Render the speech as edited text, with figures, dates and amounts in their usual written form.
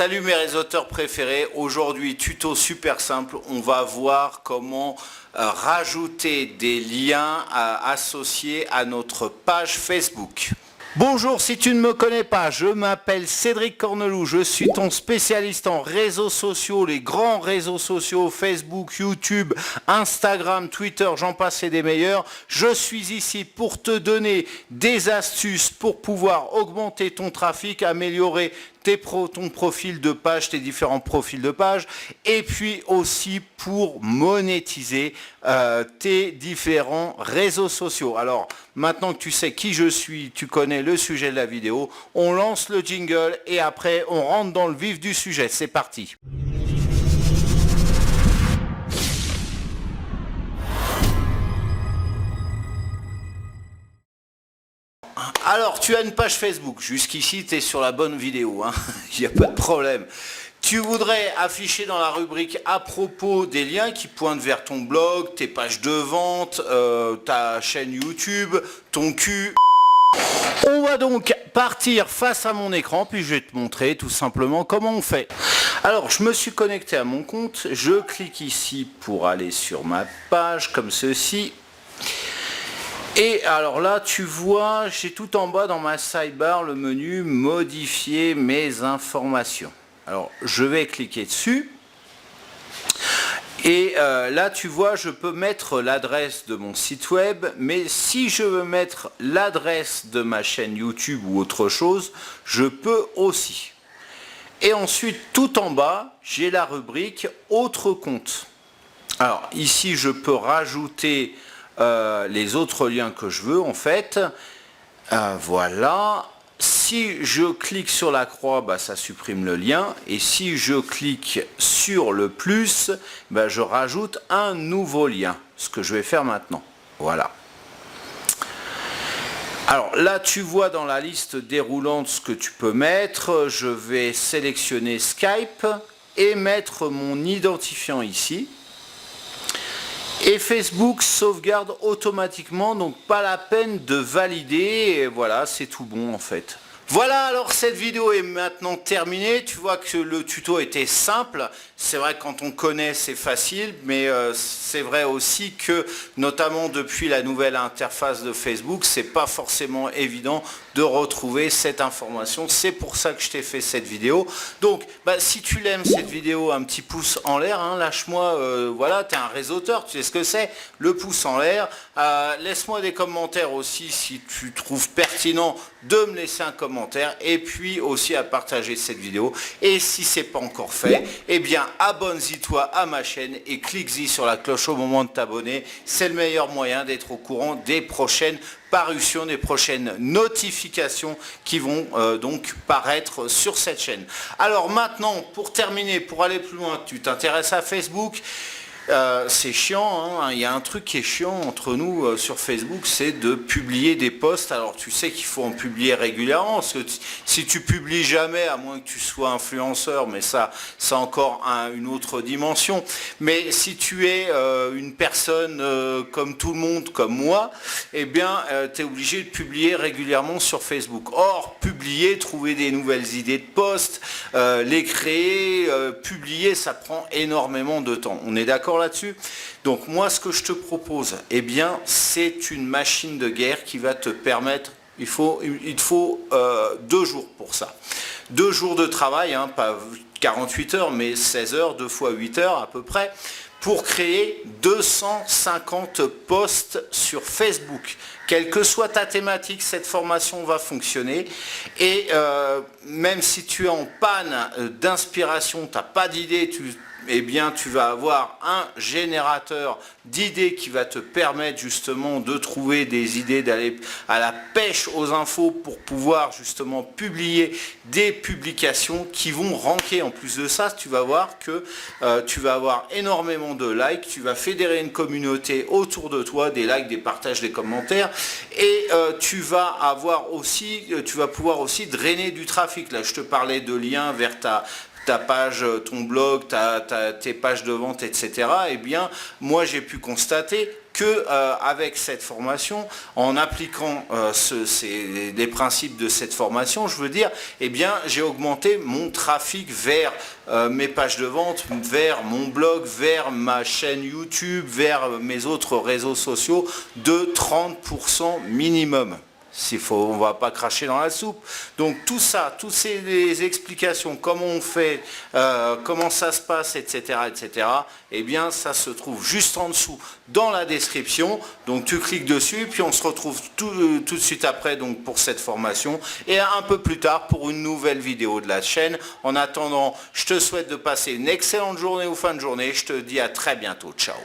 Salut mes réseauteurs préférés, aujourd'hui tuto super simple, on va voir comment rajouter des liens associés à notre page Facebook. Bonjour, si tu ne me connais pas, je m'appelle Cédric Corneloup, je suis ton spécialiste en réseaux sociaux, les grands réseaux sociaux, Facebook, YouTube, Instagram, Twitter, j'en passe et des meilleurs. Je suis ici pour te donner des astuces pour pouvoir augmenter ton trafic, améliorer ton profil de page, tes différents profils de page, et puis aussi pour monétiser tes différents réseaux sociaux. Alors, maintenant que tu sais qui je suis, tu connais le sujet de la vidéo, on lance le jingle et après on rentre dans le vif du sujet. C'est parti. Alors, tu as une page Facebook. Jusqu'ici, tu es sur la bonne vidéo. Il n'y a pas de problème. Tu voudrais afficher dans la rubrique à propos des liens qui pointent vers ton blog, tes pages de vente, ta chaîne YouTube, ton cul. On va donc partir face à mon écran, puis je vais te montrer tout simplement comment on fait. Alors, je me suis connecté à mon compte. Je clique ici pour aller sur ma page, comme ceci. Et alors là, tu vois, j'ai tout en bas dans ma sidebar le menu modifier mes informations. Alors, je vais cliquer dessus. Et là, tu vois, je peux mettre l'adresse de mon site web, mais si je veux mettre l'adresse de ma chaîne YouTube ou autre chose, je peux aussi. Et ensuite, tout en bas, j'ai la rubrique autres comptes. Alors, ici, je peux rajouter les autres liens que je veux en fait. Voilà. Si je clique sur la croix, ça supprime le lien. Et si je clique sur le plus, je rajoute un nouveau lien. Ce que je vais faire maintenant. Voilà. Alors là, tu vois dans la liste déroulante ce que tu peux mettre. Je vais sélectionner Skype et mettre mon identifiant ici. Et Facebook sauvegarde automatiquement, donc pas la peine de valider, et voilà, c'est tout bon en fait. Voilà, alors cette vidéo est maintenant terminée. Tu vois que le tuto était simple. C'est vrai que quand on connaît, c'est facile, mais c'est vrai aussi que, notamment depuis la nouvelle interface de Facebook, c'est pas forcément évident de retrouver cette information. C'est pour ça que je t'ai fait cette vidéo. Donc, si tu l'aimes cette vidéo, un petit pouce en l'air, lâche-moi, voilà, tu es un réseauteur, tu sais ce que c'est, le pouce en l'air. Laisse-moi des commentaires aussi si tu trouves pertinent de me laisser un commentaire, et puis aussi à partager cette vidéo. Et si c'est pas encore fait, eh bien abonne-toi à ma chaîne et clique-y sur la cloche au moment de t'abonner. C'est le meilleur moyen d'être au courant des prochaines parutions, des prochaines notifications qui vont donc paraître sur cette chaîne. Alors maintenant, pour terminer, pour aller plus loin, tu t'intéresses à Facebook. C'est chiant, il y a un truc qui est chiant entre nous sur Facebook, c'est de publier des posts. Alors tu sais qu'il faut en publier régulièrement, parce que si tu publies jamais, à moins que tu sois influenceur, mais ça c'est encore une autre dimension, mais si tu es une personne comme tout le monde, comme moi, eh bien tu es obligé de publier régulièrement sur Facebook. Or, publier, trouver des nouvelles idées de posts, les créer, publier, ça prend énormément de temps. On est d'accord là-dessus? Donc moi, ce que je te propose, eh bien, c'est une machine de guerre qui va te permettre, il te faut 2 jours pour ça. 2 jours de travail, pas 48 heures, mais 16 heures, 2 fois 8 heures à peu près, pour créer 250 posts sur Facebook. Quelle que soit ta thématique, cette formation va fonctionner. Et même si tu es en panne d'inspiration, tu n'as pas d'idée, eh bien tu vas avoir un générateur d'idées qui va te permettre justement de trouver des idées, d'aller à la pêche aux infos pour pouvoir justement publier des publications qui vont ranker. En plus de ça, tu vas voir que tu vas avoir énormément de likes, tu vas fédérer une communauté autour de toi, des likes, des partages, des commentaires, et tu vas pouvoir aussi drainer du trafic. Là, je te parlais de liens vers ta page, ton blog, tes pages de vente, etc. Eh bien, moi, j'ai pu constater que avec cette formation, en appliquant les principes de cette formation, je veux dire, eh bien, j'ai augmenté mon trafic vers mes pages de vente, vers mon blog, vers ma chaîne YouTube, vers mes autres réseaux sociaux de 30% minimum. On ne va pas cracher dans la soupe. Donc tout ça, toutes ces explications, comment on fait, comment ça se passe, etc., etc., eh bien ça se trouve juste en dessous dans la description. Donc tu cliques dessus, puis on se retrouve tout de suite après donc, pour cette formation et un peu plus tard pour une nouvelle vidéo de la chaîne. En attendant, je te souhaite de passer une excellente journée ou fin de journée. Je te dis à très bientôt. Ciao.